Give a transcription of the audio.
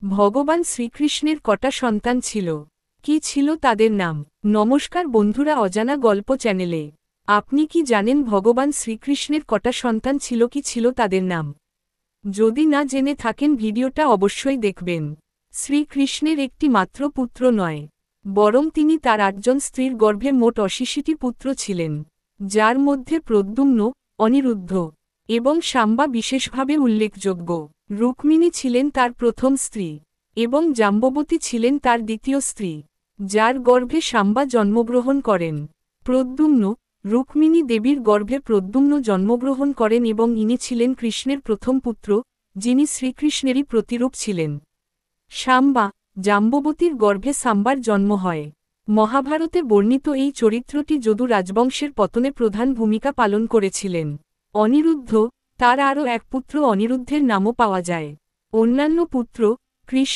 ভগবান শ্রীকৃষ্ণের কটা সন্তান ছিল? কি ছিল তাদের নাম? নমস্কার বন্ধুরা, অজানা গল্প চ্যানেলে আপনি কি জানেন ভগবান শ্রীকৃষ্ণের কটা সন্তান ছিল, কি ছিল তাদের নাম? যদি না জেনে থাকেন ভিডিওটা অবশ্যই দেখবেন। শ্রীকৃষ্ণের একটি মাত্র পুত্র নয়, বরং তিনি তার 8জন স্ত্রীর গর্ভে মোট ৮৮টি পুত্র ছিলেন, যার মধ্যে প্রদ্যুম্ন, অনিরুদ্ধ এবং সাম্বা বিশেষভাবে উল্লেখযোগ্য। রুক্মিণী ছিলেন তার প্রথম স্ত্রী এবং জাম্ববতী ছিলেন তার দ্বিতীয় স্ত্রী, যার গর্ভে সাম্বা জন্মগ্রহণ করেন। প্রদ্যুম্ন, রুক্মিণী দেবীর গর্ভে প্রদ্যুম্ন জন্মগ্রহণ করেন এবং ইনি ছিলেন কৃষ্ণের প্রথম পুত্র, যিনি শ্রীকৃষ্ণেরই প্রতিরূপ ছিলেন। সাম্বা, জাম্ববতীর গর্ভে সাম্বার জন্ম হয়। মহাভারতে বর্ণিত এই চরিত্রটি যদু রাজবংশের পতনে প্রধান ভূমিকা পালন করেছিলেন। অনিরুদ্ধ, তার আরও এক পুত্র অনিরুদ্ধের নামও পাওয়া যায়। অন্যান্য পুত্র কৃষ্ণ